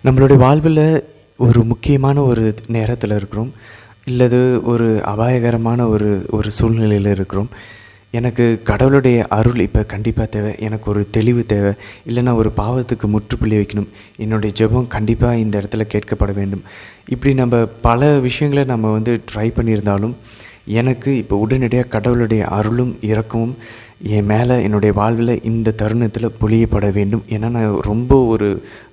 நம்மளுடைய வாழ்வில் ஒரு முக்கியமான ஒரு நேரத்தில் இருக்கிறோம், இல்லது ஒரு அபாயகரமான ஒரு ஒரு சூழ்நிலையில் இருக்கிறோம். எனக்கு கடவுளுடைய அருள் இப்போ கண்டிப்பாக தேவை, எனக்கு ஒரு தெளிவு தேவை, இல்லைன்னா ஒரு பாவத்துக்கு முற்றுப்புள்ளி வைக்கணும், என்னுடைய ஜெபம் கண்டிப்பாக இந்த இடத்துல கேட்கப்பட வேண்டும். இப்படி நம்ம பல விஷயங்களை நம்ம ட்ரை பண்ணியிருந்தாலும் எனக்கு இப்போ உடனடியாக கடவுளுடைய அருளும் இரக்கமும் என் மேலே என்னுடைய வாழ்வில் இந்த தருணத்தில் பொழியப்பட வேண்டும். ஏன்னா நான் ரொம்ப ஒரு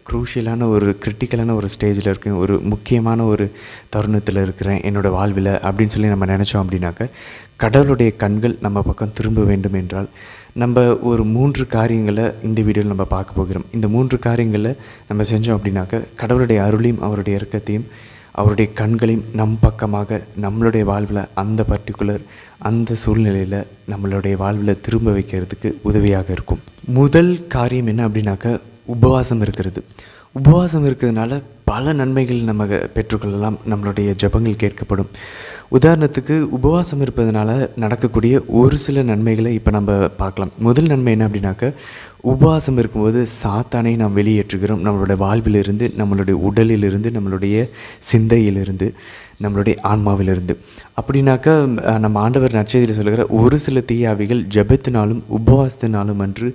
க்ரூஷியலான ஒரு கிரிட்டிக்கலான ஒரு ஸ்டேஜில் இருக்கேன், ஒரு முக்கியமான ஒரு தருணத்தில் இருக்கிறேன் என்னோடய வாழ்வில் அப்படின்னு சொல்லி நம்ம நினச்சோம் அப்படின்னாக்க, கடவுளுடைய கண்கள் நம்ம பக்கம் திரும்ப வேண்டும் என்றால் நம்ம ஒரு 3 காரியங்களை இந்த வீடியோவில் நம்ம பார்க்க போகிறோம். இந்த 3 காரியங்களை நம்ம செஞ்சோம் அப்படின்னாக்க கடவுளுடைய அருளையும் அவருடைய இரக்கத்தையும் அவருடைய கண்களையும் நம் பக்கமாக நம்மளுடைய வாழ்வில் அந்த பர்டிகுலர் அந்த சூழ்நிலையில் நம்மளுடைய வாழ்வில் திரும்ப வைக்கிறதுக்கு உதவியாக இருக்கும். முதல் காரியம் என்ன அப்படின்னாக்க, உபவாசம் இருக்கிறது. உபவாசம் இருக்கிறதுனால பல நன்மைகள் நம்ம பெற்றுக்கொள்ளலாம், நம்மளுடைய ஜெபங்கள் கேட்கப்படும். உதாரணத்துக்கு உபவாசம் இருப்பதனால நடக்கக்கூடிய ஒரு சில நன்மைகளை இப்போ நம்ம பார்க்கலாம். முதல் நன்மை என்ன அப்படின்னாக்க, உபவாசம் இருக்கும்போது சாத்தானை நாம் வெளியேற்றுகிறோம் நம்மளுடைய வாழ்விலிருந்து, நம்மளுடைய உடலிலிருந்து, நம்மளுடைய சிந்தையிலிருந்து, நம்மளுடைய ஆன்மாவிலிருந்து. அப்படின்னாக்கா நம்ம ஆண்டவர் நற்செய்தியில் சொல்லுகிற ஒரு சில தீயாவிகள் ஜெபத்தினாலும் உபவாசத்தினாலும் அன்று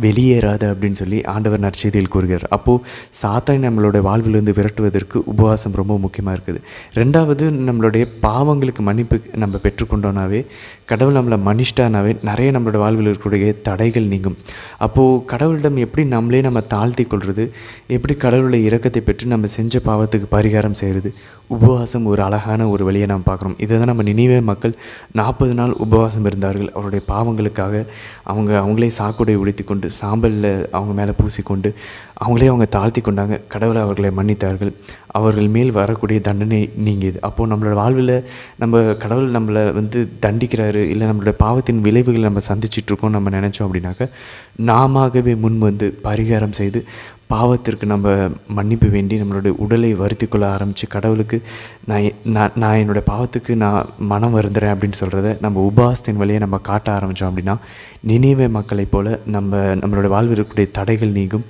வெளியேறாது அப்படின்னு சொல்லி ஆண்டவர் நற்செய்தியில் கூறுகிறார். அப்போது சாத்தானை நம்மளுடைய வாழ்விலிருந்து விரட்டுவதற்கு உபவாசம் ரொம்ப முக்கியமாக இருக்குது. ரெண்டாவது, நம்மளுடைய பாவங்களுக்கு மன்னிப்பு நம்ம பெற்றுக்கொண்டோன்னாவே, கடவுள் நம்மளை மன்னிச்சிட்டானாவே நிறைய நம்மளோட வாழ்வில் இருக்கக்கூடிய தடைகள் நீங்கும். அப்போது கடவுளிடம் எப்படி நம்மளே நம்ம தாழ்த்தி கொள்வது, எப்படி கடவுளுடைய இரக்கத்தை பெற்று நம்ம செஞ்ச பாவத்துக்கு பரிகாரம் செய்கிறது, உபவாசம் ஒரு அழகான ஒரு வழியை நாம் பார்க்குறோம். இதை தான் நம்ம நினைவே மக்கள் 40 நாள் உபவாசம் இருந்தார்கள். அவருடைய பாவங்களுக்காக அவங்களே சாக்குடை உடுத்தி கொண்டு சாம்பலில் அவங்க மேலே பூசிக்கொண்டு அவங்க தாழ்த்தி கொண்டாங்க. கடவுளை அவர்களை மன்னித்தார்கள். அவர்கள் மேல் வரக்கூடிய தண்டனை நீங்கியது. அப்போது நம்மளோட வாழ்வில் நம்ம கடவுள் நம்மளை தண்டிக்கிறாரு, இல்லை நம்மளோட பாவத்தின் விளைவுகள் நம்ம சந்திச்சிட்ருக்கோம் நம்ம நினச்சோம் அப்படின்னாக்க, நாமவே முன் பரிகாரம் செய்து பாவத்திற்கு நம்ம மன்னிப்பு வேண்டி நம்மளுடைய உடலை வருத்தி கொள்ள ஆரம்பித்து கடவுளுக்கு நான் என்னோடய பாவத்துக்கு நான் மனம் வருந்துறேன் அப்படின்னு சொல்கிறத நம்ம உபவாசத்தின் வழியை நம்ம காட்ட ஆரம்பித்தோம் அப்படின்னா, நினைவே மக்களைப் போல் நம்மளோட வாழ்வில் இருக்கக்கூடிய தடைகள் நீங்கும்,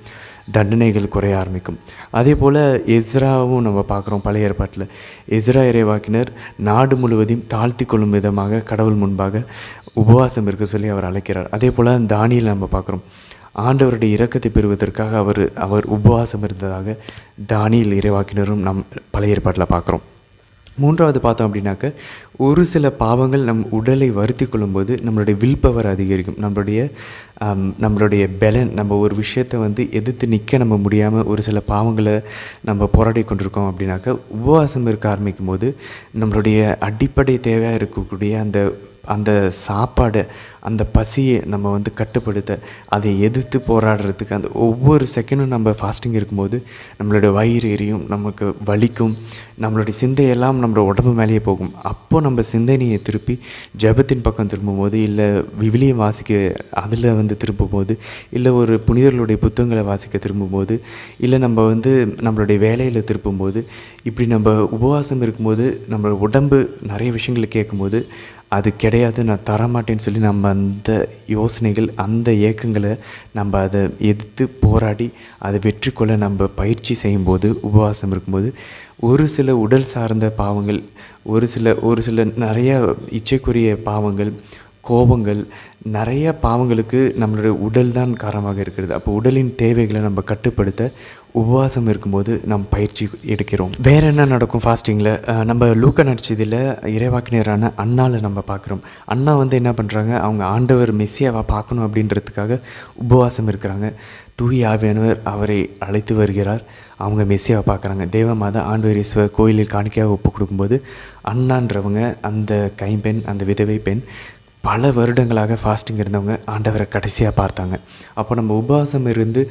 தண்டனைகள் குறைய ஆரம்பிக்கும். அதே போல் எஸ்ராவும் நம்ம பார்க்குறோம். பழைய ஏற்பாட்டில் எஸ்ரா இறைவாக்கினர் நாடு முழுவதையும் தாழ்த்தி கொள்ளும் விதமாக கடவுள் முன்பாக உபவாசம் இருக்க சொல்லி அவர் அழைக்கிறார். அதே போல் தானியேல் நம்ம பார்க்குறோம். ஆண்டவருடைய இரக்கத்தை பெறுவதற்காக அவர் உபவாசம் இருந்ததாக தானியேல் இறைவாக்கினரும் நம் பழைய ஏற்பாட்டில் பார்க்குறோம். மூன்றாவது பார்த்தோம் அப்படின்னாக்க, ஒரு சில பாவங்கள் நம் உடலை வருத்தி கொள்ளும்போது நம்மளுடைய வில் பவர் அதிகரிக்கும். நம்மளுடைய பலன், நம்ம ஒரு விஷயத்தை எதிர்த்து நிற்க நம்ம முடியாமல் ஒரு சில பாவங்களை நம்ம போராடி கொண்டிருக்கோம் அப்படின்னாக்க, உபவாசம் இருக்க ஆரம்பிக்கும் போது நம்மளுடைய அடிப்படை தேவையாக இருக்கக்கூடிய அந்த சாப்பாடை, அந்த பசியை நம்ம கட்டுப்படுத்த, அதை எதிர்த்து போராடுறதுக்கு அந்த ஒவ்வொரு செகண்டும் நம்ம ஃபாஸ்டிங் இருக்கும்போது நம்மளோட வயிறு எரியும், நமக்கு வலிக்கும், நம்மளுடைய சிந்தையெல்லாம் நம்மளோட உடம்பு மேலேயே போகும். அப்போது நம்ம சிந்தனையை திருப்பி ஜெபத்தின் பக்கம் திரும்பும்போது, இல்லை விவிலியம் வாசிக்க அதில் திரும்பும்போது, இல்லை ஒரு புனிதர்களுடைய புத்தகங்களை வாசிக்க திரும்பும்போது, இல்லை நம்ம நம்மளுடைய வேலையில் திரும்பும்போது, இப்படி நம்ம உபவாசம் இருக்கும்போது நம்மளோட உடம்பு நிறைய விஷயங்களை கேட்கும்போது, அது கிடையாது, நான் தரமாட்டேன்னு சொல்லி நம்ம அந்த யோசனைகள், அந்த ஏக்கங்களை நம்ம அதை எதிர்த்து போராடி அதை வெற்றி கொள்ள நம்ம பயிற்சி செய்யும்போது, உபவாசம் இருக்கும்போது ஒரு சில உடல் சார்ந்த பாவங்கள், ஒரு சில நிறைய இச்சைக்குரிய பாவங்கள், கோபங்கள், நிறைய பாவங்களுக்கு நம்மளுடைய உடல் தான் காரணமாக இருக்கிறது. அப்போ உடலின் தேவைகளை நம்ம கட்டுப்படுத்த உபவாசம் இருக்கும்போது நம்ம பயிற்சி எடுக்கிறோம். வேறு என்ன நடக்கும் ஃபாஸ்டிங்கில்? நம்ம லூக்கா நற்செய்தியில் இறைவாக்கினரான அண்ணாவில் நம்ம பார்க்குறோம். அண்ணா என்ன பண்ணுறாங்க, அவங்க ஆண்டவர் மெஸ்ஸியாவை பார்க்கணும் அப்படின்றதுக்காக உபவாசம் இருக்கிறாங்க. தூய ஆவியானவர் அவரை அழைத்து வருகிறார். அவங்க மெஸ்ஸியாவை பார்க்குறாங்க. தேவமாதா ஆண்டவர் இயேசுவை கோயிலில் காணிக்கையாக ஒப்பு கொடுக்கும்போது, அண்ணான்றவங்க, அந்த கைம்பெண், அந்த விதவை பெண், பல வருடங்களாக ஃபாஸ்டிங் இருந்தவங்க ஆண்டவரை கடைசியாக பார்த்தாங்க. அப்போ நம்ம உபவாசம் இருந்து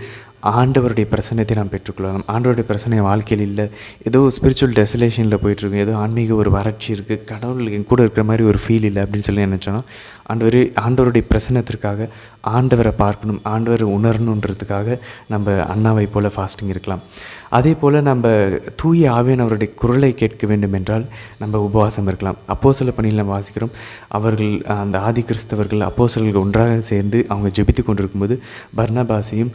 ஆண்டவருடைய பிரசன்னத்தை நாம் பெற்றுக்கொள்ளலாம். ஆண்டவருடைய பிரசனை வாழ்க்கையில் இல்லை, ஏதோ ஸ்பிரிச்சுவல் டெசலேஷனில் போயிட்டுருக்கு, ஏதோ ஆன்மீக ஒரு வறட்சி இருக்குது, கடவுள் என் கூட இருக்கிற மாதிரி ஒரு ஃபீல் இல்லை அப்படின்னு சொல்லி நினச்சோன்னா, ஆண்டவருடைய பிரசன்னத்திற்காக ஆண்டவரை பார்க்கணும், ஆண்டவரை உணரணுன்றதுக்காக நம்ம அண்ணாவை போல் ஃபாஸ்டிங் இருக்கலாம். அதே போல் நம்ம தூய ஆவியானவருடைய குரலை கேட்க வேண்டும் என்றால் நம்ம உபவாசம் இருக்கலாம். அப்போஸ்தலர் பணியில் நம்ம வாசிக்கிறோம், அவர்கள் அந்த ஆதி கிறிஸ்தவர்கள் அப்போஸ்தலர்கள் ஒன்றாக சேர்ந்து அவங்க ஜெபித்து கொண்டிருக்கும்போது பர்னபாசையும்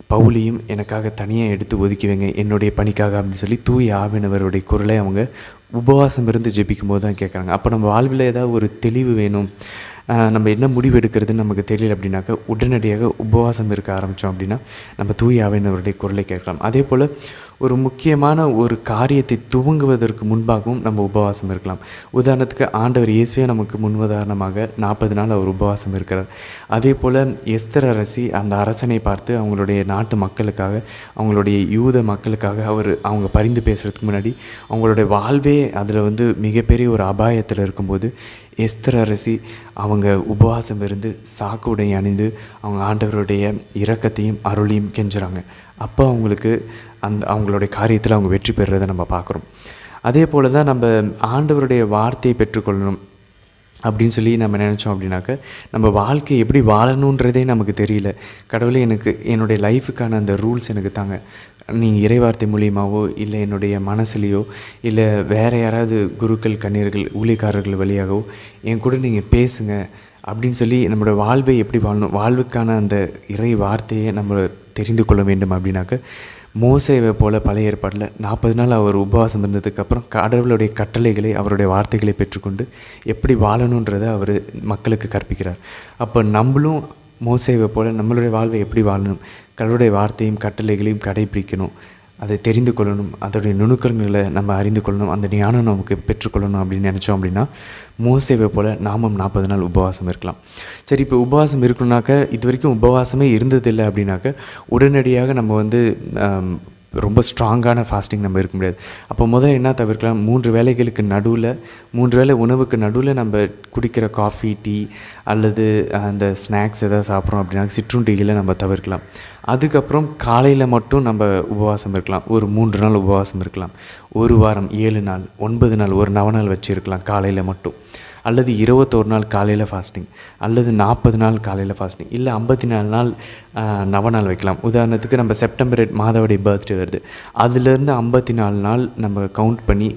பவுலையும் எனக்காக தனியாக எடுத்து ஒதுக்கி வைங்க என்னுடைய பணிக்காக அப்படின்னு சொல்லி தூய ஆவியானவருடைய குரலை அவங்க உபவாசம் இருந்து ஜெபிக்கும் போது தான் கேட்குறாங்க. அப்போ நம்ம வாழ்வில் ஏதாவது ஒரு தெளிவு வேணும், நம்ம என்ன முடிவு எடுக்கிறதுன்னு நமக்கு தெரியல அப்படின்னாக்கா உடனடியாக உபவாசம் இருக்க ஆரம்பித்தோம் அப்படின்னா நம்ம தூய ஆவியானவருடைய குரலை கேட்கலாம். அதே போல் ஒரு முக்கியமான ஒரு காரியத்தை துவங்குவதற்கு முன்பாகவும் நம்ம உபவாசம் இருக்கலாம். உதாரணத்துக்கு ஆண்டவர் இயேசுவே நமக்கு முன்னுதாரணமாக 40 நாள் அவர் உபவாசம் இருக்கிறார். அதே போல் எஸ்தர் அரசி அந்த அரசனை பார்த்து அவங்களுடைய நாட்டு மக்களுக்காக, அவங்களுடைய யூத மக்களுக்காக அவங்க பரிந்து பேசுகிறதுக்கு முன்னாடி அவங்களுடைய வாழ்வே அதில் மிகப்பெரிய ஒரு அபாயத்தில் இருக்கும்போது எஸ்தர் அரசி அவங்க உபவாசம் இருந்து சாக்கு உடை அணிந்து அவங்க ஆண்டவருடைய இரக்கத்தையும் அருளையும் கெஞ்சுறாங்க. அப்போ அவங்களுக்கு அவங்களுடைய காரியத்தில் அவங்க வெற்றி பெறுறதை நம்ம பார்க்குறோம். அதே போல் தான் நம்ம ஆண்டவருடைய வார்த்தையை பெற்றுக்கொள்ளணும் அப்படின்னு சொல்லி நம்ம நினச்சோம் அப்படின்னாக்க நம்ம வாழ்க்கை எப்படி வாழணுன்றதே நமக்கு தெரியல. கடவுளே எனக்கு என்னுடைய லைஃபுக்கான அந்த ரூல்ஸ் எனக்கு தாங்க, நீங்கள் இறைவார்த்தை மூலியமாகவோ இல்லை என்னுடைய மனசுலேயோ இல்லை வேறு யாராவது குருக்கள் கண்ணீர்கள் ஊழியக்காரர்கள் வழியாகவோ என் கூட நீங்கள் பேசுங்க அப்படின்னு சொல்லி நம்மளோட வாழ்வை எப்படி வாழணும், வாழ்வுக்கான அந்த இறை வார்த்தையை நம்ம தெரிந்து கொள்ள வேண்டும். அப்படின்னாக்க மோசேவை போல் பழைய ஏற்பாட்டில் 40 நாள் அவர் உபவாசம் இருந்ததுக்கப்புறம் கடவுளுடைய கட்டளைகளை அவருடைய வார்த்தைகளை பெற்றுக்கொண்டு எப்படி வாழணுன்றதை அவர் மக்களுக்கு கற்பிக்கிறார். அப்போ நம்மளும் மோசேவை போல் நம்மளுடைய வாழ்வை எப்படி வாழணும், கடவுளுடைய வார்த்தையும் கட்டளைகளையும் கடைபிடிக்கணும், அதை தெரிந்து கொள்ளணும், அதோடைய நுணுக்கங்களை நம்ம அறிந்து கொள்ளணும், அந்த ஞானம் நமக்கு பெற்றுக்கொள்ளணும் அப்படின்னு நினச்சோம் அப்படின்னா மோசேவை போல் நாமும் 40 நாள் உபவாசம் இருக்கலாம். சரி, இப்போ உபவாசம் இருக்கணுனாக்க இது வரைக்கும் உபவாசமே இருந்ததில்லை அப்படின்னாக்க உடனடியாக நம்ம ரொம்ப ஸ்ட்ராங்கான ஃபாஸ்டிங் நம்ம இருக்க முடியாது. அப்போ முதல்ல என்ன தவிர்க்கலாம், 3 வேளைகளுக்கு நடுவில் 3 வேளை உணவுக்கு நடுவில் நம்ம குடிக்கிற காஃபி டீ அல்லது அந்த ஸ்நாக்ஸ் எதாவது சாப்பிட்றோம் அப்படின்னா சிற்றுண்டிகளை நம்ம தவிர்க்கலாம். அதுக்கப்புறம் காலையில் மட்டும் நம்ம உபவாசம் இருக்கலாம். ஒரு 3 நாள் உபவாசம் இருக்கலாம். ஒரு வாரம் 7 நாள் 9 நாள் ஒரு நவநாள் வச்சுருக்கலாம் காலையில் மட்டும். அல்லது 21 நாள் காலையில் ஃபாஸ்டிங், அல்லது 40 நாள் காலையில் ஃபாஸ்டிங், இல்லை 54 நாள் நவநாள் வைக்கலாம். உதாரணத்துக்கு நம்ம செப்டம்பர் மாதவுடைய பர்த்டே வருது, அதுலேருந்து 54 நாள் நம்ம கவுண்ட் பண்ணி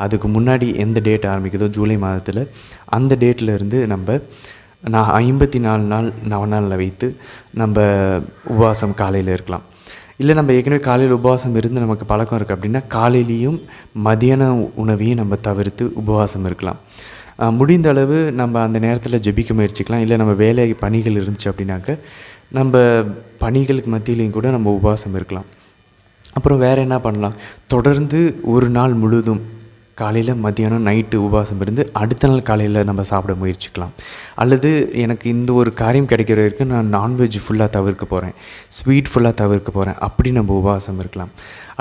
அதுக்கு முன்னாடி எந்த டேட் ஆரம்பிக்குதோ ஜூலை மாதத்தில் அந்த டேட்லேருந்து நம்ம 54 நாள் நவநாளில் வைத்து நம்ம உபவாசம் காலையில் இருக்கலாம். இல்லை நம்ம ஏற்கனவே காலையில் உபவாசம் இருந்து நமக்கு பழக்கம் இருக்குது அப்படின்னா காலையிலையும் மதியான உணவையும் நம்ம தவிர்த்து உபவாசம் இருக்கலாம். முடிந்த அளவு நம்ம அந்த நேரத்தில் ஜெபிக்க முயற்சிக்கலாம். இல்லை நம்ம வேலை பணிகள் இருந்துச்சு அப்படின்னாக்க நம்ம பணிகளுக்கு மத்தியிலையும் கூட நம்ம உபவாசம் இருக்கலாம். அப்புறம் வேறு என்ன பண்ணலாம், தொடர்ந்து ஒரு நாள் முழுதும் காலையில் மத்தியானம் நைட்டு உபவாசம் இருந்து அடுத்த நாள் காலையில் நம்ம சாப்பிட முயற்சிக்கலாம். அல்லது எனக்கு இந்த ஒரு காரியம் கிடைக்கிற வரைக்கும் நான் நான்வெஜ் ஃபுல்லாக தவிர்க்க போகிறேன், ஸ்வீட் ஃபுல்லாக தவிர்க்க போகிறேன், அப்படி நம்ம உபவாசம் இருக்கலாம்.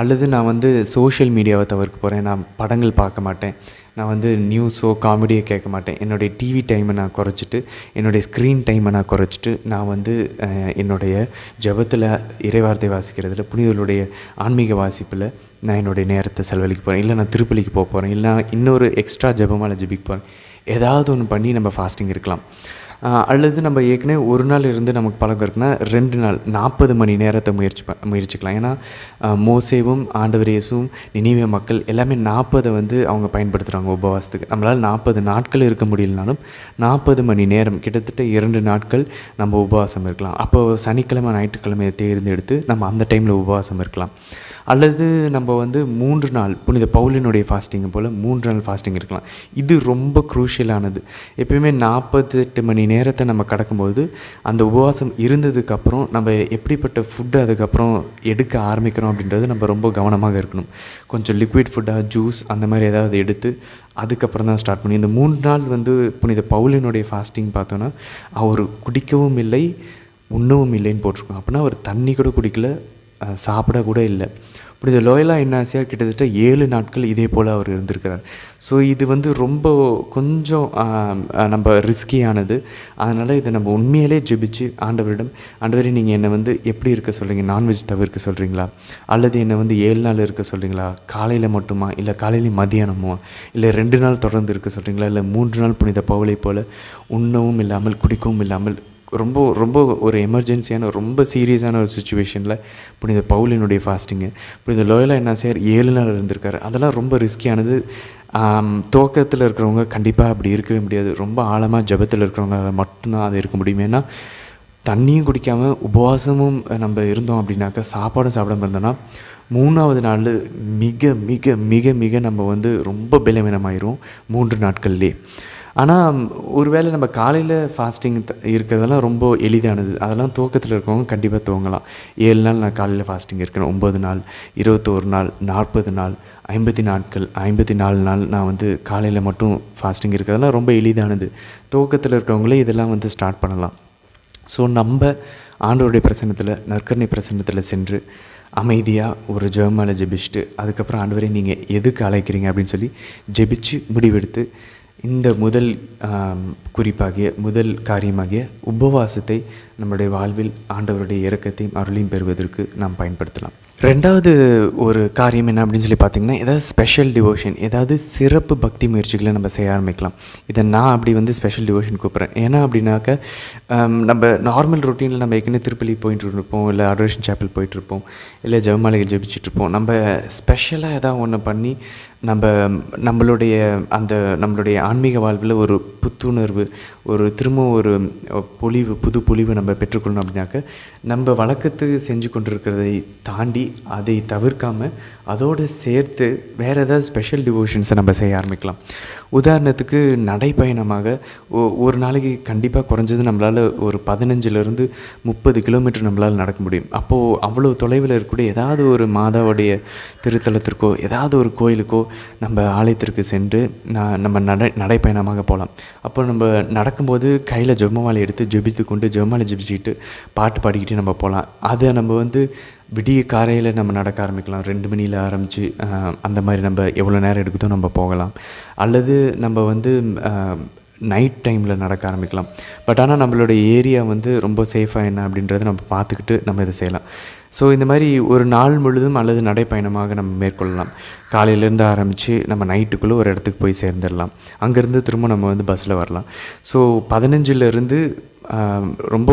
அல்லது நான் சோஷியல் மீடியாவை தவிர்க்க போகிறேன், நான் படங்கள் பார்க்க மாட்டேன், நான் நியூஸோ காமெடியோ கேட்க மாட்டேன், என்னுடைய டிவி டைமை நான் குறைச்சிட்டு என்னுடைய ஸ்க்ரீன் டைமை நான் குறைச்சிட்டு நான் என்னுடைய ஜெபத்தில் இறைவார்த்தை வாசிக்கிறதுல புனிதர்களுடைய ஆன்மீக வாசிப்பில் நான் என்னுடைய நேரத்தை செலவழிக்க போகிறேன், இல்லை நான் திருப்பலிக்கு போக போகிறேன், இல்லை இன்னொரு எக்ஸ்ட்ரா ஜெபமாக ஜெபிக்க போகிறேன், ஏதாவது ஒன்று பண்ணி நம்ம ஃபாஸ்டிங் இருக்கலாம். அல்லது நம்ம ஏற்கனவே ஒரு நாள் இருந்து நமக்கு பழக்கம் இருக்குன்னா 2 நாள் 40 மணி நேரத்தை முயற்சிக்கலாம். ஏன்னா மோசேவும் ஆண்டவர் இயேசுவும் நினிவே மக்கள் எல்லாமே 40 அவங்க பயன்படுத்துகிறாங்க உபவாசத்துக்கு. நம்மளால் 40 நாட்கள் இருக்க முடியலனாலும் 40 மணி நேரம் கிட்டத்தட்ட 2 நாட்கள் நம்ம உபவாசம் இருக்கலாம். அப்போது சனிக்கிழமை ஞாயிற்றுக்கிழமையை தேர்ந்தெடுத்து நம்ம அந்த டைமில் உபவாசம் இருக்கலாம். அல்லது நம்ம 3 நாள் புனித பவுலினுடைய ஃபாஸ்டிங் போல் 3 நாள் ஃபாஸ்டிங் இருக்கலாம். இது ரொம்ப குரூஷியலானது. எப்பயுமே 48 மணி நேரத்தை நம்ம கடக்கும்போது அந்த உபவாசம் இருந்ததுக்கப்புறம் நம்ம எப்படிப்பட்ட ஃபுட்டு அதுக்கப்புறம் எடுக்க ஆரம்பிக்கிறோம் அப்படின்றது நம்ம ரொம்ப கவனமாக இருக்கணும். கொஞ்சம் லிக்விட் ஃபுட்டாக ஜூஸ் அந்த மாதிரி ஏதாவது எடுத்து அதுக்கப்புறம் தான் ஸ்டார்ட் பண்ணி. இந்த 3 நாள் புனித பவுலினுடைய ஃபாஸ்டிங் பார்த்தோன்னா அவர் குடிக்கவும் இல்லை உண்ணவும் இல்லைன்னு போட்டிருக்கோம். அப்படின்னா அவர் தண்ணி கூட குடிக்கல, சாப்பிட கூட இல்லை. புனித லோயலா இன்னாசியார் கிட்டத்தட்ட 7 நாட்கள் இதே போல் அவர் இருந்திருக்கிறார். ஸோ இது ரொம்ப கொஞ்சம் நம்ம ரிஸ்கியானது. அதனால் இதை நம்ம உண்மையிலே ஜெபிச்சு ஆண்டவரே நீங்கள் என்னை எப்படி இருக்க சொல்கிறீங்க, நான்வெஜ் தவிர்க்க சொல்கிறீங்களா, அல்லது என்னை 7 நாள் இருக்க சொல்கிறீங்களா, காலையில் மட்டுமா, இல்லை காலையிலையும் மதியானமோ, இல்லை 2 நாள் தொடர்ந்து இருக்க சொல்கிறீங்களா, இல்லை 3 நாள் புனித பவுலை போல் உண்ணவும் இல்லாமல் குடிக்கவும் இல்லாமல் ரொம்ப ரொம்ப ஒரு எமர்ஜென்சியான ரொம்ப சீரியஸான ஒரு சுச்சுவேஷனில் புனித பவுலினுடைய ஃபாஸ்டிங்கு. புனித லோயலா இன்னாசியார் 7 நாள் இருந்திருக்காரு. அதெல்லாம் ரொம்ப ரிஸ்கியானது. துவக்கத்தில் இருக்கிறவங்க கண்டிப்பாக அப்படி இருக்கவே முடியாது. ரொம்ப ஆழமாக ஜபத்தில் இருக்கிறவங்க மட்டும்தான் அது இருக்க முடியும். ஏன்னா தண்ணியும் குடிக்காமல் உபவாசமும் நம்ம இருந்தோம் அப்படின்னாக்கா, சாப்பாடும் சாப்பிடாம இருந்தோன்னா 3வது நாள் மிக மிக மிக மிக நம்ம வந்து ரொம்ப பலவீனமாயிரும் 3 நாட்கள்லேயே. ஆனால் ஒரு வேளை நம்ம காலையில் ஃபாஸ்டிங் இருக்கிறதெல்லாம் ரொம்ப எளிதானது. அதெல்லாம் துவக்கத்தில் இருக்கவங்க கண்டிப்பாக துவங்கலாம். 7 நாள் நான் காலையில் ஃபாஸ்டிங் இருக்கேன், 9 நாள், 21 நாள், 40 நாள், 50 நாட்கள், 54 நாள் நான் வந்து காலையில் மட்டும் ஃபாஸ்டிங் இருக்கிறதெல்லாம் ரொம்ப எளிதானது. துவக்கத்தில் இருக்கிறவங்களே இதெல்லாம் வந்து ஸ்டார்ட் பண்ணலாம். ஸோ நம்ம ஆண்டவருடைய பிரசன்னத்தில், நற்கருணை பிரசன்னத்தில் சென்று அமைதியாக ஒரு ஜெபமாலை ஜெபிச்சுட்டு, அதுக்கப்புறம் ஆண்டவரே நீங்கள் எதுக்கு அழைக்கிறீங்க அப்படின்னு சொல்லி ஜெபிச்சு முடிவெடுத்து, இந்த முதல் குறிப்பாகிய முதல் காரியமாகிய உபவாசத்தை நம்முடைய வாழ்வில் ஆண்டவருடைய இரக்கத்தையும் அருளையும் பெறுவதற்கு நாம் பயன்படுத்தலாம். 2வது ஒரு காரியம் என்ன அப்படின்னு சொல்லி பார்த்திங்கன்னா, ஏதாவது ஸ்பெஷல் டிவோஷன், ஏதாவது சிறப்பு பக்தி முயற்சிகளை நம்ம செய்ய ஆரம்பிக்கலாம். இதை நான் அப்படி வந்து ஸ்பெஷல் டிவோஷன் கூப்பிட்றேன். ஏன்னா அப்படின்னாக்க, நம்ம நார்மல் ரொட்டீனில் நம்ம ஏற்கனவே திருப்பலி போயிட்டு இருப்போம், இல்லை அடோரேஷன் சேப்பல் போயிட்டுருப்போம், இல்லை ஜெபமாலைகள் ஜெபிச்சுட்ருப்போம். நம்ம ஸ்பெஷலாக ஏதாவது ஒன்று பண்ணி நம்மளுடைய ஆன்மீக வாழ்வில் ஒரு புத்துணர்வு, ஒரு திரும்ப ஒரு புது பொலிவு நம்ம பெற்றுக்கொள்ளணும் அப்படின்னாக்க, நம்ம வழக்கத்துக்கு செஞ்சு கொண்டிருக்கிறதை தாண்டி அதை தவிர்க்காமல் அதோடு சேர்த்து வேறு ஏதாவது ஸ்பெஷல் டிவோஷன்ஸை நம்ம செய்ய ஆரம்பிக்கலாம். உதாரணத்துக்கு நடைப்பயணமாக ஒரு நாளைக்கு கண்டிப்பாக குறைஞ்சது நம்மளால் ஒரு 15லேருந்து 30 கிலோமீட்டர் நம்மளால் நடக்க முடியும். அப்போது அவ்வளோ தொலைவில் இருக்கக்கூடிய ஏதாவது ஒரு மாதாவுடைய திருத்தலத்திற்கோ ஏதாவது ஒரு கோயிலுக்கோ நம்ம ஆலயத்திற்கு சென்று நம்ம நடைப்பயணமாக போகலாம். அப்போ நம்ம நடக்கும்போது கையில் ஜெபமாலை எடுத்து ஜெபமாலை ஜெபிச்சுக்கிட்டு பாட்டு பாடிக்கிட்டு நம்ம போகலாம். அதை நம்ம வந்து விடிய காலையில் நம்ம நடக்க ஆரம்பிக்கலாம். 2 மணியில் ஆரம்பித்து அந்த மாதிரி நம்ம எவ்வளோ நேரம் எடுக்குதோ நம்ம போகலாம். அல்லது நம்ம வந்து நைட் டைமில் நடக்க ஆரம்பிக்கலாம். பட் ஆனால் நம்மளுடைய ஏரியா வந்து ரொம்ப சேஃபாக என்ன அப்படின்றத நம்ம பார்த்துக்கிட்டு நம்ம இதை செய்யலாம். ஸோ இந்த மாதிரி ஒரு நாள் முழுதும் அல்லது நடைப்பயணமாக நம்ம மேற்கொள்ளலாம். காலையிலேருந்து ஆரம்பித்து நம்ம நைட்டுக்குள்ளே ஒரு இடத்துக்கு போய் சேர்ந்துடலாம். அங்கேருந்து திரும்ப நம்ம வந்து பஸ்ஸில் வரலாம். ஸோ 15லேருந்து ரொம்ப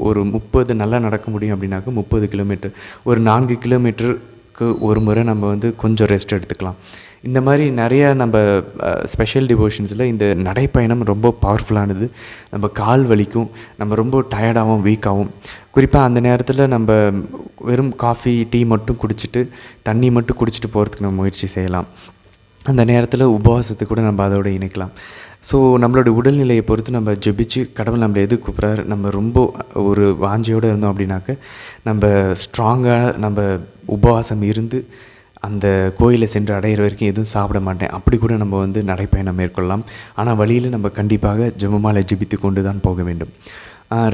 ஒரு 30 நல்லா நடக்க முடியும் அப்படின்னாக்க 30 கிலோமீட்டர், ஒரு 4 கிலோமீட்டருக்கு ஒரு முறை நம்ம வந்து கொஞ்சம் ரெஸ்ட் எடுத்துக்கலாம். இந்த மாதிரி நிறையா நம்ம ஸ்பெஷல் டிவோஷன்ஸில் இந்த நடைப்பயணம் ரொம்ப பவர்ஃபுல்லானது. நம்ம கால் வலிக்கும், நம்ம ரொம்ப டயர்டாகவும் வீக்காகவும், குறிப்பாக அந்த நேரத்தில் நம்ம வெறும் காஃபி டீ மட்டும் குடிச்சிட்டு தண்ணி மட்டும் குடிச்சிட்டு போகிறதுக்கு நம்ம முயற்சி செய்யலாம். அந்த நேரத்தில் உபவாசத்தை கூட நம்ம அதோடு இணைக்கலாம். ஸோ நம்மளோட உடல்நிலையை பொறுத்து நம்ம ஜெபிச்சு கடவுள் நம்மளை எது கூப்பிட்றாரு, நம்ம ரொம்ப ஒரு வாஞ்சியோடு இருந்தோம் அப்படின்னாக்க நம்ம ஸ்ட்ராங்காக நம்ம உபவாசம் இருந்து அந்த கோயிலை சென்று அடையிற வரைக்கும் எதுவும் சாப்பிட மாட்டேன் அப்படி கூட நம்ம வந்து நடைப்பயணம் மேற்கொள்ளலாம். ஆனால் வழியில் நம்ம கண்டிப்பாக ஜெபமாலை ஜெபித்து கொண்டு தான் போக வேண்டும்.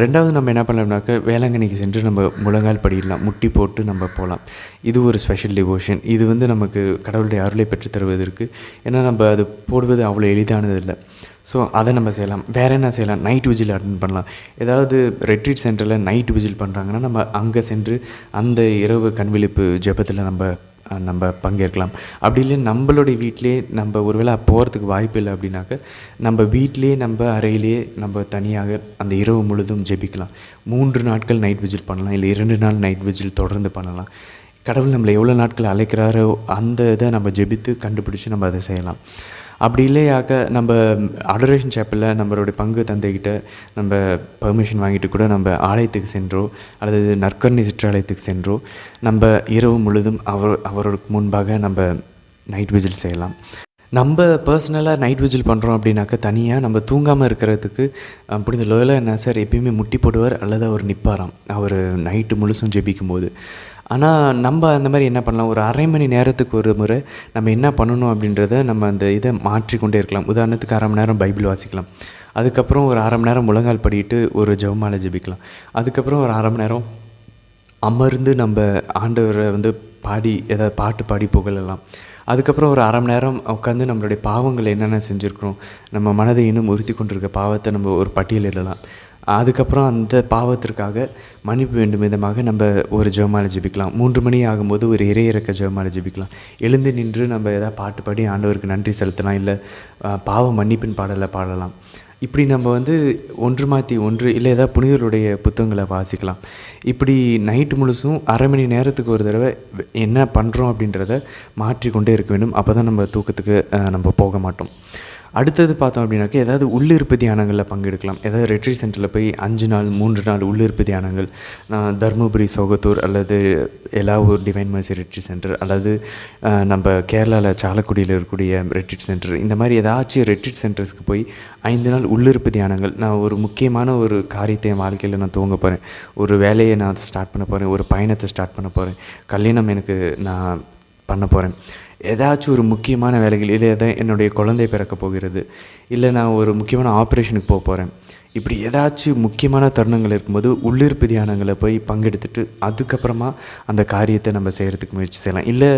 2வது நம்ம என்ன பண்ணலாம்னாக்க, வேளாங்கண்ணிக்கு சென்று நம்ம முழங்கால் படியிடலாம், முட்டி போட்டு நம்ம போகலாம். இது ஒரு ஸ்பெஷல் டிவோஷன். இது வந்து நமக்கு கடவுளுடைய அருளை பெற்று தருவதற்கு. ஏன்னா நம்ம அது போடுவது அவ்வளோ எளிதானது இல்லை. ஸோ அதை நம்ம செய்யலாம். வேறு என்ன செய்யலாம்? நைட் விஜில் அட்டன் பண்ணலாம். ஏதாவது ரெட்ரீட் சென்டரில் நைட் விஜில் பண்ணுறாங்கன்னா நம்ம அங்கே சென்று அந்த இரவு கண்விழிப்பு ஜெபத்தில் நம்ம பங்கேற்கலாம். அப்படி இல்லை நம்மளுடைய வீட்டிலே நம்ம ஒருவேளை போகிறதுக்கு வாய்ப்பு இல்லை அப்படின்னாக்க, நம்ம வீட்டிலே நம்ம அறையிலே நம்ம தனியாக அந்த இரவு முழுதும் ஜெபிக்கலாம். 3 நாட்கள் நைட் விஜில் பண்ணலாம், இல்லை 2 நாள் நைட் விஜில் தொடர்ந்து பண்ணலாம். கடவுள் நம்மளை எவ்வளோ நாட்கள் அழைக்கிறாரோ அந்த இதை நம்ம ஜெபித்து கண்டுபிடிச்சி நம்ம அதை செய்யலாம். அப்படி இல்லையாக்க நம்ம அடோரேஷன் சேப்பலில் நம்மளுடைய பங்கு தந்தைக்கிட்ட நம்ம பர்மிஷன் வாங்கிட்டு கூட நம்ம ஆலயத்துக்கு சென்றோ அல்லது நற்கருணை சிற்றாலயத்துக்கு சென்றோ நம்ம இரவு முழுதும் அவருக்கு முன்பாக நம்ம நைட் விஜில் செய்யலாம். நம்ம பர்சனலாக நைட் விஜில் பண்ணுறோம் அப்படின்னாக்கா, தனியாக நம்ம தூங்காமல் இருக்கிறதுக்கு புனித லோயலா இன்னாசியார் எப்பயுமே முட்டி போடுவார் அல்லது அவர் நிற்பாராம் அவர் நைட்டு முழுசும் ஜெபிக்கும் போது. ஆனால் நம்ம அந்த மாதிரி என்ன பண்ணலாம், ஒரு அரை மணி நேரத்துக்கு ஒரு முறை நம்ம என்ன பண்ணணும் அப்படின்றத நம்ம அந்த இதை மாற்றிக்கொண்டே இருக்கலாம். உதாரணத்துக்கு 1/2 மணி நேரம் பைபிள் வாசிக்கலாம். அதுக்கப்புறம் ஒரு 1/2 மணி நேரம் முழங்கால் படிட்டு ஒரு ஜெபமாலை ஜெபிக்கலாம். அதுக்கப்புறம் ஒரு 1/2 மணி நேரம் அமர்ந்து நம்ம ஆண்டவரை வந்து பாடி ஏதாவது பாட்டு பாடி புகழலாம். அதுக்கப்புறம் ஒரு 1/2 மணி நேரம் உட்காந்து நம்மளுடைய பாவங்கள் என்னென்ன செஞ்சுருக்கிறோம், நம்ம மனதை இன்னும் உறுத்தி கொண்டிருக்க பாவத்தை நம்ம ஒரு பட்டியலிடலாம். அதுக்கப்புறம் அந்த பாவத்திற்காக மன்னிப்பு வேண்டும் விதமாக நம்ம ஒரு ஜெபமாலை ஜெபிக்கலாம். 3 மணி ஆகும்போது ஒரு இறையிறக்க ஜெபமாலை ஜெபிக்கலாம். எழுந்து நின்று நம்ம எதாவது பாட்டு பாடி ஆண்டவருக்கு நன்றி செலுத்தலாம், இல்லை பாவ மன்னிப்பின் பாடலை பாடலாம். இப்படி நம்ம வந்து ஒன்று மாற்றி ஒன்று இல்லை ஏதாவது புனிதருடைய புத்தகங்களை வாசிக்கலாம். இப்படி நைட்டு முழுசும் அரை மணி நேரத்துக்கு ஒரு தடவை என்ன பண்ணுறோம் அப்படின்றத மாற்றிக்கொண்டே இருக்க வேண்டும். அப்போ தான் நம்ம தூக்கத்துக்கு நம்ம போக மாட்டோம். அடுத்தது பார்த்தோம் அப்படின்னாக்கா ஏதாவது உள்ளிருப்பு தியானங்களில் பங்கெடுக்கலாம். ஏதாவது ரெட்ரீட் சென்டரில் போய் 5 நாள் 3 நாள் உள்ளிருப்பு தியானங்கள், நான் தருமபுரி சோகத்தூர் அல்லது Elavur divine mercy retreat centre அல்லது நம்ம கேரளாவில் சாலக்குடியில் இருக்கக்கூடிய ரெட்ரீட் சென்டர், இந்த மாதிரி ஏதாச்சும் ரெட்ரீட் சென்டர்ஸ்க்கு போய் 5 நாள் உள்ளிருப்பு தியானங்கள். நான் ஒரு முக்கியமான ஒரு காரியத்தை என் வாழ்க்கையில் நான் துவங்க போகிறேன், ஒரு வேலையை நான் ஸ்டார்ட் பண்ண போகிறேன், ஒரு பயணத்தை ஸ்டார்ட் பண்ண போகிறேன், கல்யாணம் எனக்கு நான் பண்ண போகிறேன், ஏதாச்சும் ஒரு முக்கியமான வேலைகள், இல்லை எதாவது என்னுடைய குழந்தை பிறக்க போகிறது, இல்லை நான் ஒரு முக்கியமான ஆப்ரேஷனுக்கு போக போகிறேன், இப்படி ஏதாச்சும் முக்கியமான தருணங்கள் இருக்கும்போது உள்ளிருப்பு தியானங்களை போய் பங்கெடுத்துட்டு அதுக்கப்புறமா அந்த காரியத்தை நம்ம செய்கிறதுக்கு முயற்சி செய்யலாம். இல்லை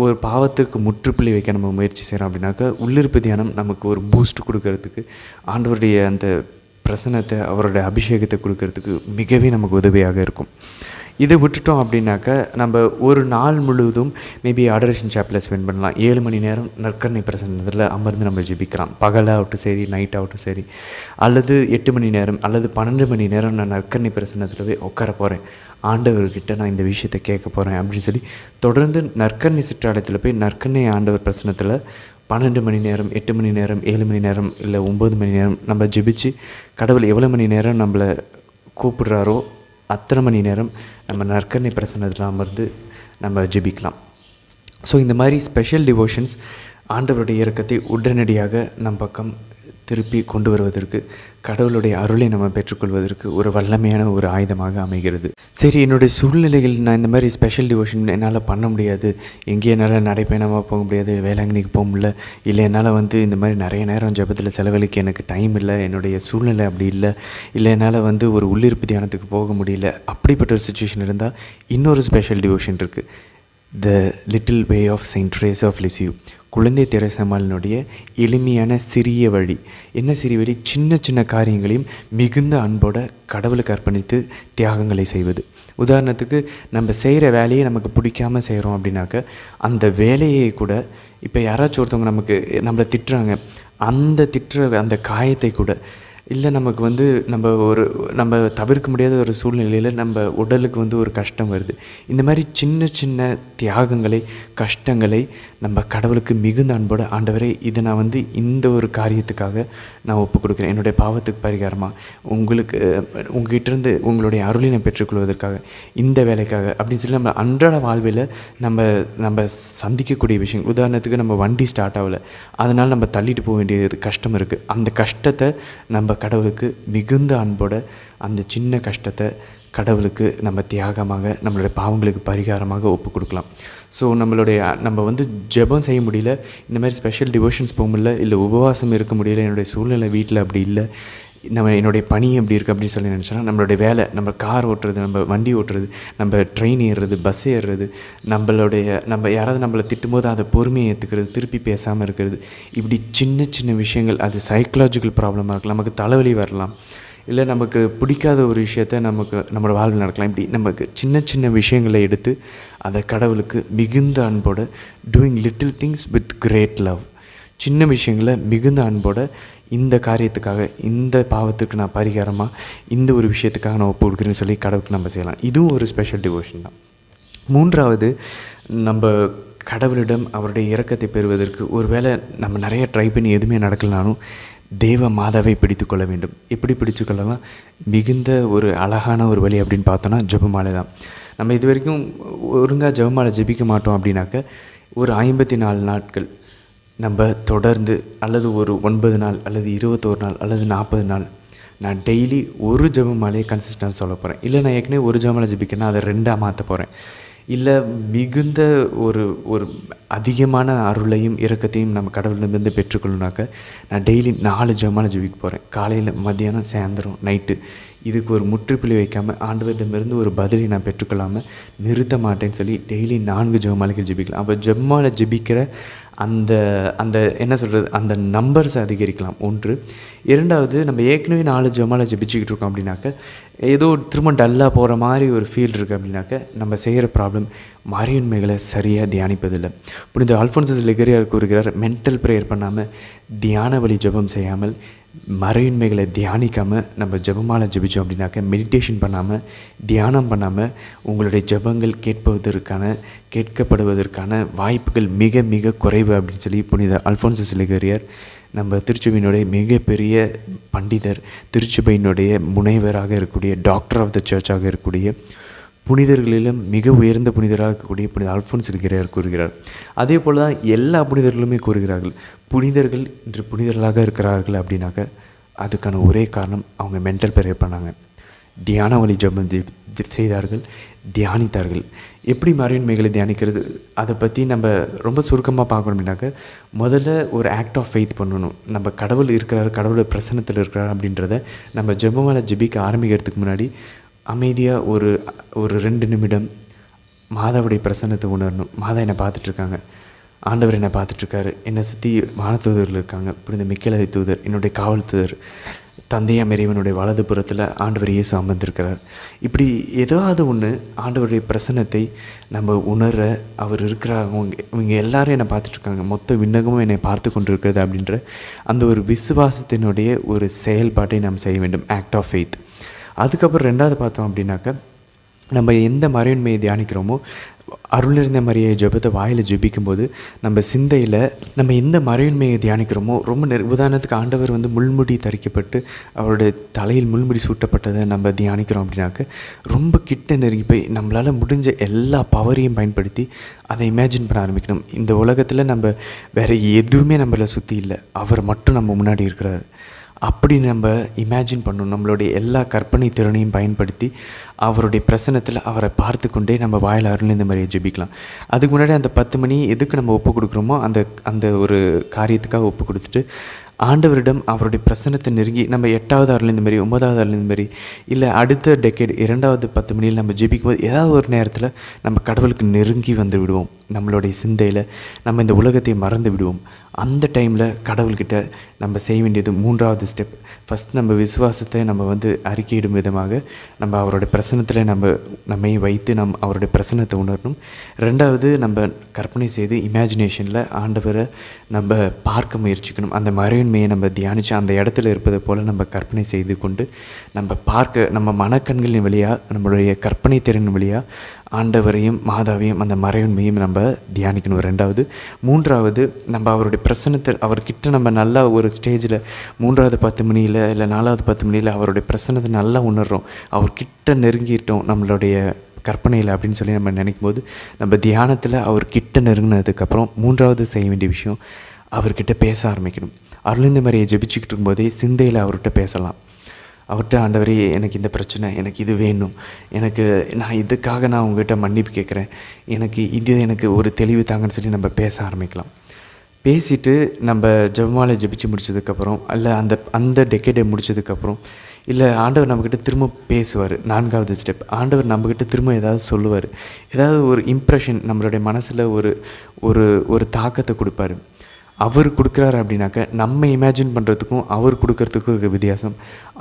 ஒரு பாவத்துக்கு முற்றுப்புள்ளி வைக்க நம்ம முயற்சி செய்கிறோம் அப்படின்னாக்கா உள்ளிருப்பு தியானம் நமக்கு ஒரு பூஸ்ட் கொடுக்கறதுக்கு, ஆண்டவருடைய அந்த பிரசன்னத்தை, அவருடைய அபிஷேகத்தை கொடுக்கறதுக்கு மிகவே நமக்கு உதவியாக இருக்கும். இதை விட்டுட்டோம் அப்படின்னாக்கா நம்ம ஒரு நாள் முழுவதும் மேபி அடரேஷன் சாப்பில் ஸ்பெண்ட் பண்ணலாம். 7 மணி நேரம் நற்கருணை பிரசன்னத்தில் அமர்ந்து நம்ம ஜெபிக்கலாம். பகலாகட்டும் சரி, நைட்டாகட்டும் சரி, அல்லது 8 மணி நேரம் அல்லது 12 மணி நேரம் நான் நற்கருணை பிரசன்னத்தில் போய் உட்கார போகிறேன், ஆண்டவர்கிட்ட நான் இந்த விஷயத்தை கேட்க போகிறேன் அப்படின்னு சொல்லி தொடர்ந்து நற்கருணை சிற்றாலயத்தில் போய் நற்கருணை ஆண்டவர் பிரசன்னத்தில் 12 மணி நேரம், 8 மணி நேரம், 7 மணி நேரம், இல்லை 9 மணி நேரம் நம்ம ஜெபிச்சு கடவுள் எவ்வளோ மணி நேரம் நம்மளை கூப்பிடுறாரோ அத்தனை மணி நேரம் நம்ம நற்கருணை பிரசன்னத்தில் அமர்ந்து நம்ம ஜெபிக்கலாம். ஸோ இந்த மாதிரி ஸ்பெஷல் டிவோஷன்ஸ் ஆண்டவருடைய இரக்கத்தை உடனடியாக நம் பக்கம் திருப்பி கொண்டு வருவதற்கு, கடவுளுடைய அருளை நம்ம பெற்றுக்கொள்வதற்கு ஒரு வல்லமையான ஒரு ஆயுதமாக அமைகிறது. சரி, என்னுடைய சூழ்நிலைகள் நான் இந்த மாதிரி ஸ்பெஷல் டிவோஷன் என்னால் பண்ண முடியாது, எங்கேயும் என்னால் நடைப்பயணமாக போக முடியாது, வேளாங்கண்ணிக்கு போக முடியல, இல்லை என்னால் இந்த மாதிரி நிறைய நேரம் ஜெபத்தில் செலவழிக்க எனக்கு டைம் இல்லை, என்னுடைய சூழ்நிலை அப்படி இல்லை, இல்லை என்னால் ஒரு உள்ளிருப்பு தியானத்துக்கு போக முடியல, அப்படிப்பட்ட ஒரு சுச்சுவேஷன் இருந்தால் இன்னொரு ஸ்பெஷல் டிவோஷன் இருக்குது. The little way of saint Therese of Lisieux, குழந்தை தெரேசாமாளினுடைய எளிமையான சிறிய வழி. என்ன சிறிய வழி? சின்ன சின்ன காரியங்களையும் மிகுந்த அன்போட கடவுளுக்கு அர்ப்பணித்து தியாகங்களை செய்வது. உதாரணத்துக்கு நம்ம செய்கிற வேலையை நமக்கு பிடிக்காமல் செய்கிறோம் அப்படின்னாக்க அந்த வேலையை கூட, இப்போ யாராச்சும் ஒருத்தவங்க நம்மளை திட்டுறாங்க, அந்த திட்டுற அந்த காயத்தை கூட, இல்லை நமக்கு நம்ம தவிர்க்க முடியாத ஒரு சூழ்நிலையில் நம்ம உடலுக்கு ஒரு கஷ்டம் வருது, இந்த மாதிரி சின்ன சின்ன தியாகங்களை, கஷ்டங்களை நம்ம கடவுளுக்கு மிகுந்த அன்போட, ஆண்டவரே இதை நான் இந்த ஒரு காரியத்துக்காக நான் ஒப்பு கொடுக்குறேன், என்னுடைய பாவத்துக்கு பரிகாரமாக உங்ககிட்டேருந்து உங்களுடைய அருளை நான் பெற்றுக்கொள்வதற்காக, இந்த வேலைக்காக அப்படின்னு சொல்லி நம்ம அன்றாட வாழ்வில் நம்ம சந்திக்கக்கூடிய விஷயம். உதாரணத்துக்கு நம்ம வண்டி ஸ்டார்ட் ஆகலை, அதனால் நம்ம தள்ளிட்டு போக வேண்டியது கஷ்டம் இருக்குது, அந்த கஷ்டத்தை நம்ம கடவுளுக்கு மிகுந்த அன்போட, அந்த சின்ன கஷ்டத்தை கடவுளுக்கு நம்ம தியாகமாக, நம்மளுடைய பாவங்களுக்கு பரிகாரமாக ஒப்பு கொடுக்கலாம். ஸோ நம்ம ஜெபம் செய்ய முடியல, இந்த மாதிரி ஸ்பெஷல் டிவோஷன்ஸ் போக முடியல, இல்லை உபவாசம் இருக்க முடியல, என்னுடைய சூழ்நிலை வீட்டில் அப்படி இல்லை, என்னுடைய பணி எப்படி இருக்குது அப்படின்னு சொல்லி நினச்சோன்னா, நம்மளுடைய வேலை, நம்ம கார் ஓட்டுறது, நம்ம வண்டி ஓட்டுறது, நம்ம ட்ரெயின் ஏறுறது, பஸ் ஏறுறது, நம்ம யாராவது நம்மளை திட்டும்போது அதை பொறுமையை ஏற்றுக்கிறது, திருப்பி பேசாமல் இருக்கிறது, இப்படி சின்ன சின்ன விஷயங்கள், அது சைக்கலாஜிக்கல் ப்ராப்ளமாக இருக்கலாம், நமக்கு தலைவலி வரலாம், இல்லை நமக்கு பிடிக்காத ஒரு விஷயத்த நம்மளோட வாழ்வில் நடக்கலாம். இப்படி நமக்கு சின்ன சின்ன விஷயங்களை எடுத்து அதை கடவுளுக்கு மிகுந்த அன்போட, doing little things with great love, சின்ன விஷயங்களை மிகுந்த அன்போட, இந்த காரியத்துக்காக, இந்த பாவத்துக்கு நான் பரிகாரமாக, இந்த ஒரு விஷயத்துக்காக நான் ஒப்பு கொடுக்குறேன்னு சொல்லி கடவுளுக்கு நம்ம செய்யலாம். இதுவும் ஒரு ஸ்பெஷல் டிவோஷன் தான். மூன்றாவது, நம்ம கடவுளிடம் அவருடைய இரக்கத்தை பெறுவதற்கு ஒருவேளை நம்ம நிறைய ட்ரை பண்ணி எதுவுமே நடக்கலனாலும் தேவ மாதாவை பிடித்து கொள்ள வேண்டும். எப்படி பிடித்து கொள்ளலாம்? மிகுந்த ஒரு அழகான ஒரு வழி அப்படின்னு பார்த்தோன்னா ஜெபமாலை தான். நம்ம இது வரைக்கும் ஒழுங்காக ஜெபமாலை ஜெபிக்க மாட்டோம் அப்படின்னாக்க, ஒரு 54 நாட்கள் நம்ம தொடர்ந்து, அல்லது ஒரு 9 நாள் அல்லது 21 நாள் அல்லது 40 நாள் நான் டெய்லி ஒரு ஜெபமாலையை கன்சிஸ்டன்ட் சொல்ல போகிறேன். இல்லை நான் ஏற்கனவே ஒரு ஜெபமாலை ஜெபிக்கிறேன்னா அதை 2ஆக மாற்ற போகிறேன். இல்லை மிகுந்த ஒரு அதிகமான அருளையும் இரக்கத்தையும் நம்ம கடவுளிடமிருந்து பெற்றுக்கொள்ளணுனாக்க நான் டெய்லி 4 ஜெபமாலை ஜெபிக்க போகிறேன். காலையில், மத்தியானம், சாயந்தரம், நைட்டு. இதுக்கு ஒரு முற்றுப்புள்ளி வைக்காமல், ஆண்டவரிடமிருந்து ஒரு பதிலை நான் பெற்றுக்கொள்ளாமல் நிறுத்த மாட்டேன்னு சொல்லி டெய்லி 4 ஜெபமாலைகள் ஜெபிக்கலாம். அப்போ ஜெபமாலை ஜெபிக்கிற அந்த என்ன சொல்கிறது, அந்த நம்பர்ஸை அதிகரிக்கலாம். 1. 2வது, நம்ம ஏற்கனவே 4 ஜெபமாலை ஜெபிச்சுக்கிட்டு இருக்கோம் அப்படின்னாக்க, ஏதோ திரும்ப டல்லாக போகிற மாதிரி ஒரு ஃபீல் இருக்குது அப்படின்னாக்க, நம்ம செய்கிற ப்ராப்ளம் மறையுண்மைகளை சரியாக தியானிப்பதில்லை. புனித அல்ஃபோன்சஸ் லெகரியார் கூறுகிறார், மென்டல் ப்ரேயர் பண்ணாமல், தியான வழி ஜெபம் செய்யாமல், மறையுண்மைகளை தியானிக்காமல் நம்ம ஜெபமாலை ஜெபித்தோம் அப்படின்னாக்க, மெடிடேஷன் பண்ணாமல், தியானம் பண்ணாமல் உங்களுடைய ஜெபங்கள் கேட்கப்படுவதற்கான வாய்ப்புகள் மிக மிக குறைவு அப்படின்னு சொல்லி புனித அல்ஃபோன்சஸ் லெகரியார் நம்ம திருச்சபையினுடைய மிகப்பெரிய பண்டிதர், திருச்சபையினுடைய முனைவராக இருக்கக்கூடிய டாக்டர் ஆஃப் த சர்ச்சாக இருக்கக்கூடிய புனிதர்களிலும் மிக உயர்ந்த புனிதராக இருக்கக்கூடிய புனித அல்ஃபோன்ஸ் என்கிறார் கூறுகிறார். அதே போல் தான் எல்லா புனிதர்களுமே கூறுகிறார்கள், புனிதர்கள் இன்று புனிதர்களாக இருக்கிறார்கள் அப்படின்னாக்க அதுக்கான ஒரே காரணம் அவங்க மென்டல் ப்ரேயர் பண்ணாங்க, தியான வழி ஜெபம் செய்தார்கள், தியானித்தார்கள். எப்படி மறையுண்மைகளை தியானிக்கிறது அதை பற்றி நம்ம ரொம்ப சுருக்கமாக பார்க்கணும் அப்படின்னாக்க, முதல்ல ஒரு ஆக்ட் ஆஃப் ஃபெய்த் பண்ணணும். நம்ம கடவுள் இருக்கிறார், கடவுளோட பிரசன்னத்தில் இருக்கிறார் அப்படின்றத நம்ம ஜெபமால ஜெபிக்க ஆரம்பிக்கிறதுக்கு முன்னாடி அமைதியாக ஒரு 2 நிமிடம் மாதாவுடைய பிரசன்னத்தை உணரணும். மாதா என்னை பார்த்துட்ருக்காங்க, ஆண்டவர் என்னை பார்த்துட்ருக்காரு, என்னை சுற்றி வானதூதர்கள் இருக்காங்க, புனித மிக்கேல் தூதர், என்னுடைய காவல் தூதர், தந்தையாம் இறைவனுடைய வலது புறத்தில் ஆண்டவர் இயேசு அமர்ந்திருக்கிறார். இப்படி ஏதாவது ஒன்று ஆண்டவருடைய பிரசன்னத்தை நம்ம உணர, அவர் இருக்கிறாங்க, இவங்க எல்லாரும் என்னை பார்த்துட்ருக்காங்க, மொத்த விண்ணகமும் என்னை பார்த்து கொண்டு இருக்கிறது அப்படின்ற அந்த ஒரு விசுவாசத்தினுடைய ஒரு செயல்பாட்டை நாம் செய்ய வேண்டும், ஆக்ட் ஆஃப் ஃபெய்த். அதுக்கப்புறம் 2வது பார்த்தோம் அப்படின்னாக்கா, நம்ம எந்த மறையுண்மையை தியானிக்கிறோமோ, அருள் நிறைந்த மரியை ஜெபத்தை வாயில் ஜெபிக்கும்போது நம்ம சிந்தையில் நம்ம எந்த மறையுண்மையை தியானிக்கிறோமோ, ரொம்ப உதாரணத்துக்கு ஆண்டவர் முள்முடி தரிக்கப்பட்டு அவருடைய தலையில் முள்முடி சூட்டப்பட்டதை நம்ம தியானிக்கிறோம் அப்படின்னாக்க, ரொம்ப கிட்ட நெருங்கி போய் நம்மளால் முடிஞ்ச எல்லா பவரையும் பயன்படுத்தி அதை இமேஜின் பண்ண ஆரம்பிக்கணும். இந்த உலகத்தில் நம்ம வேறு எதுவுமே நம்மளை சுற்றி இல்லை, அவர் மட்டும் நம்ம முன்னாடி இருக்கிறார். அப்படி நம்ம இமேஜின் பண்ணணும். நம்மளுடைய எல்லா கற்பனை திறனையும் பயன்படுத்தி அவருடைய பிரசன்னத்தில் அவரை பார்த்து கொண்டே நம்ம வாயில் அருள் இந்த மாதிரியே ஜெபிக்கலாம். அதுக்கு முன்னாடி அந்த 10 மணி எதுக்கு நம்ம ஒப்பு கொடுக்குறோமோ அந்த ஒரு காரியத்துக்காக ஒப்பு கொடுத்துட்டு ஆண்டவரிடம் அவருடைய பிரசன்னத்தை நெருங்கி நம்ம 8வது அருள் இந்த மாதிரி 9வது அருள் இந்த மாதிரி இல்லை அடுத்த டெக்கேட் 2வது 10 மணியில் நம்ம ஜெபிக்கும் போது ஏதாவது ஒரு நேரத்தில் நம்ம கடவுளுக்கு நெருங்கி வந்து விடுவோம். நம்மளுடைய சிந்தையில் நம்ம இந்த உலகத்தை மறந்து விடுவோம். அந்த டைமில் கடவுள்கிட்ட நம்ம செய்ய வேண்டியது 3வது ஸ்டெப். ஃபஸ்ட் நம்ம விசுவாசத்தை நம்ம அறிக்கையிடும் விதமாக நம்ம அவருடைய பிரசன்னத்தில் நம்மை வைத்து அவருடைய பிரசன்னத்தை உணரணும். 2வது நம்ம கற்பனை செய்து இமேஜினேஷனில் ஆண்டவரை நம்ம பார்க்க முயற்சிக்கணும். அந்த மறையுண்மையை நம்ம தியானித்து அந்த இடத்துல இருப்பதை போல் நம்ம கற்பனை செய்து கொண்டு நம்ம பார்க்க, நம்ம மனக்கண்களின் வழியாக, நம்மளுடைய கற்பனை திறன் வழியாக ஆண்டவரையும் மாதாவையும் அந்த மறையுண்மையும் நம்ம தியானிக்கணும். 2வது. 3வது நம்ம அவருடைய பிரசன்னத்தை அவர்கிட்ட நம்ம நல்லா ஒரு ஸ்டேஜில் 3வது 10 மணியில் இல்லை 4வது 10 மணியில் அவருடைய பிரசன்னத்தை நல்லா உணர்கிறோம், அவர்கிட்ட நெருங்கிட்டோம் நம்மளுடைய கற்பனையில் அப்படின்னு சொல்லி நம்ம நினைக்கும் போது நம்ம தியானத்தில் அவர்கிட்ட நெருங்கினதுக்கப்புறம் 3வது செய்ய வேண்டிய விஷயம் அவர்கிட்ட பேச ஆரம்பிக்கணும். அருளிந்த மாதிரியை ஜெபிச்சுக்கிட்டு இருக்கும்போதே சிந்தையில் அவர்கிட்ட பேசலாம். அவர்கிட்ட, ஆண்டவரே எனக்கு இந்த பிரச்சனை, எனக்கு இது வேணும், நான் இதுக்காக நான் உங்கள்கிட்ட மன்னிப்பு கேட்குறேன், எனக்கு ஒரு தெளிவு தாங்கன்னு சொல்லி நம்ம பேச ஆரம்பிக்கலாம். பேசிட்டு நம்ம ஜெபமாலை ஜெபிச்சு முடிச்சதுக்கப்புறம் இல்லை அந்த டெக்கேடை முடிச்சதுக்கப்புறம் இல்லை ஆண்டவர் நம்மக்கிட்ட திரும்ப பேசுவார். 4வது ஸ்டெப், ஆண்டவர் நம்மக்கிட்ட திரும்ப ஏதாவது சொல்லுவார், ஏதாவது ஒரு இம்ப்ரெஷன் நம்மளுடைய மனசில் ஒரு தாக்கத்தை கொடுப்பார். அவர் கொடுக்குறாரு அப்படின்னாக்க நம்ம இமேஜின் பண்ணுறதுக்கும் அவர் கொடுக்கறதுக்கும் இருக்க வித்தியாசம்.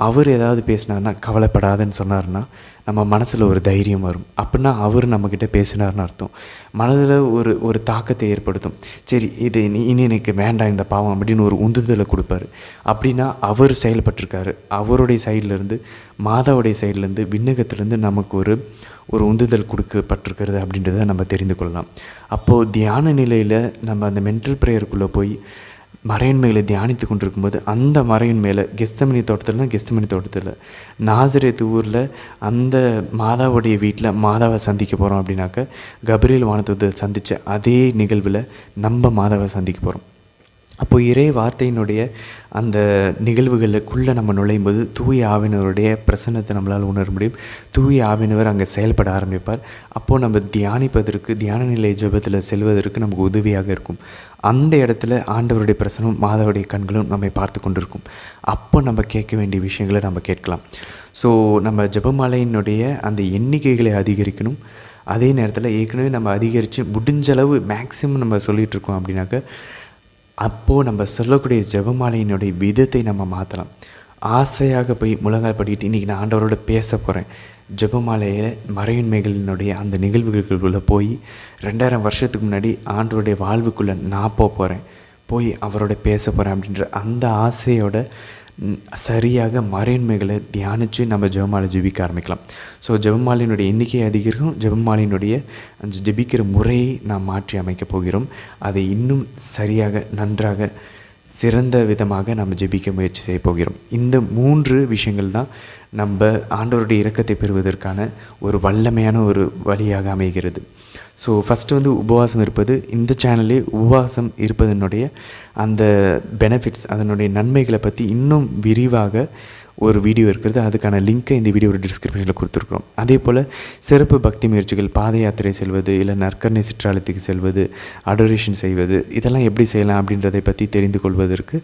அவர் ஏதாவது பேசினார்னா கவலைப்படாதன்னு சொன்னார்னா நம்ம மனசில் ஒரு தைரியம் வரும். அப்படின்னா அவர் நம்மக்கிட்ட பேசினார்னு அர்த்தம். மனதில் ஒரு தாக்கத்தை ஏற்படுத்தும். சரி, இது இனி எனக்கு வேண்டாம் இந்த பாவம் அப்படின்னு ஒரு உந்துதலை கொடுப்பாரு. அப்படின்னா அவர் செயல்பட்டிருக்காரு. அவருடைய சைட்லேருந்து, மாதாவுடைய சைட்லேருந்து, விண்ணகத்துலேருந்து நமக்கு ஒரு உந்துதல் கொடுக்கப்பட்டிருக்கிறது அப்படின்றத நம்ம தெரிந்து கொள்ளலாம். அப்போது தியான நிலையில் நம்ம அந்த மென்டல் ப்ரேயருக்குள்ளே போய் மறையுண்மைகளை தியானித்து கொண்டிருக்கும்போது அந்த மறையுண்மையில் கெத்செமனி தோட்டத்தில் நாசரேத்து ஊரில் அந்த மாதாவுடைய வீட்டில் மாதாவை சந்திக்க போகிறோம் அப்படின்னாக்க, கபிரியேல் வானதூதர் சந்தித்த அதே நிகழ்வில் நம்ம மாதாவை சந்திக்க போகிறோம். அப்போது இறை வார்த்தையினுடைய அந்த நிகழ்வுகளுக்குள்ளே நம்ம நுழையும் போது தூய ஆவினவருடைய பிரசன்னத்தை நம்மளால் உணர முடியும். தூய ஆவினவர் அங்கே செயல்பட ஆரம்பிப்பார். அப்போது நம்ம தியான நிலை ஜெபத்தில் செல்வதற்கு நமக்கு உதவியாக இருக்கும். அந்த இடத்துல ஆண்டவருடைய பிரசனமும் மாதாவுடைய கண்களும் நம்மை பார்த்து கொண்டிருக்கும். அப்போ நம்ம கேட்க வேண்டிய விஷயங்களை நம்ம கேட்கலாம். ஸோ நம்ம ஜெபமாலையினுடைய அந்த எண்ணிக்கைகளை அதிகரிக்கணும். அதே நேரத்தில் ஏற்கனவே நம்ம அதிகரித்து முடிஞ்சளவு மேக்ஸிமம் நம்ம சொல்லிகிட்ருக்கோம் அப்படின்னாக்க, அப்போது நம்ம சொல்லக்கூடிய ஜெபமாலையினுடைய விதத்தை நம்ம மாற்றலாம். ஆசையாக போய் முழங்கால் படிக்கிட்டு இன்றைக்கி நான் ஆண்டவரோட பேச போகிறேன், ஜெபமாலையை மறையுண்மைகளினுடைய அந்த நிகழ்வுகளுக்குள்ளே போய் 2000 வருஷத்துக்கு முன்னாடி ஆண்டவருடைய வாழ்வுக்குள்ளே நான் போகிறேன், போய் அவரோட பேச போகிறேன் அப்படின்ற அந்த ஆசையோட சரியாக மறையுண்மைகளை தியானித்து நம்ம ஜெபமாலை ஜெபிக்க ஆரம்பிக்கலாம். ஸோ ஜெபமாலையினுடைய எண்ணிக்கை அதிகரிக்கும். ஜெபமாலையினுடைய அந்த ஜெபிக்கிற முறையை நாம் மாற்றி அமைக்கப் போகிறோம். அதை இன்னும் சரியாக நன்றாக சிறந்த விதமாக நம்ம ஜெபிக்க முயற்சி செய்ய போகிறோம். இந்த 3 விஷயங்கள் தான் நம்ம ஆண்டவருடைய இரக்கத்தை பெறுவதற்கான ஒரு வல்லமையான ஒரு வழியாக அமைகிறது. ஸோ ஃபஸ்ட்டு வந்து உபவாசம் இருப்பது. இந்த சேனலே உபவாசம் இருப்பதனுடைய அந்த பெனிஃபிட்ஸ், அதனுடைய நன்மைகளை பற்றி இன்னும் விரிவாக ஒரு வீடியோ இருக்கிறது. அதுக்கான லிங்க்கை இந்த வீடியோட டிஸ்கிரிப்ஷனில் கொடுத்துருக்குறோம். அதே போல் சிறப்பு பக்தி முயற்சிகள், பாத யாத்திரை செல்வது, இல்லை நற்கருணை சிற்றாலயத்துக்கு செல்வது, அடோரேஷன் செய்வது, இதெல்லாம் எப்படி செய்யலாம் அப்படின்றதை பற்றி தெரிந்து கொள்வதற்கு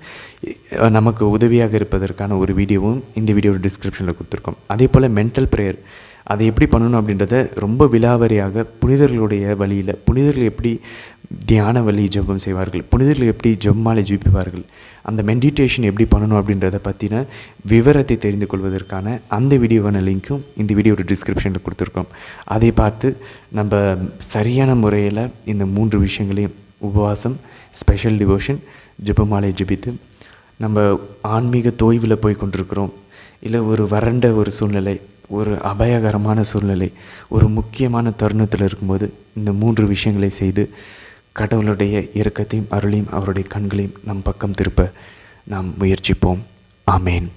நமக்கு உதவியாக இருப்பதற்கான ஒரு வீடியோவும் இந்த வீடியோட டிஸ்கிரிப்ஷனில் கொடுத்துருக்கோம். அதே போல் மென்டல் ப்ரேயர், அதை எப்படி பண்ணணும் அப்படின்றத ரொம்ப விலாவரியாக புனிதர்களுடைய வழியில், புனிதர்கள் எப்படி தியான வழி ஜெபம் செய்வார்கள், புனிதர்கள் எப்படி ஜெபமாலை ஜெபிப்பார்கள், அந்த மெடிடேஷன் எப்படி பண்ணணும் அப்படின்றத பற்றின விவரத்தை தெரிந்து கொள்வதற்கான அந்த வீடியோவான லிங்க்கும் இந்த வீடியோட டிஸ்கிரிப்ஷனில் கொடுத்துருக்கோம். அதை பார்த்து நம்ம சரியான முறையில் இந்த 3 விஷயங்களையும், உபவாசம், ஸ்பெஷல் டிவோஷன், ஜெபமாலை ஜெபித்து நம்ம ஆன்மீக தோய்வில் போய் கொண்டிருக்கிறோம், இல்லை ஒரு வறண்ட ஒரு சூழ்நிலை, ஒரு அபாயகரமான சூழ்நிலை, ஒரு முக்கியமான தருணத்தில் இருக்கும்போது இந்த 3 விஷயங்களை செய்து கடவுளுடைய இரக்கத்தையும் அருளையும் அவருடைய கண்களையும் நம் பக்கம் திருப்ப நாம் முயற்சிப்போம். ஆமேன்.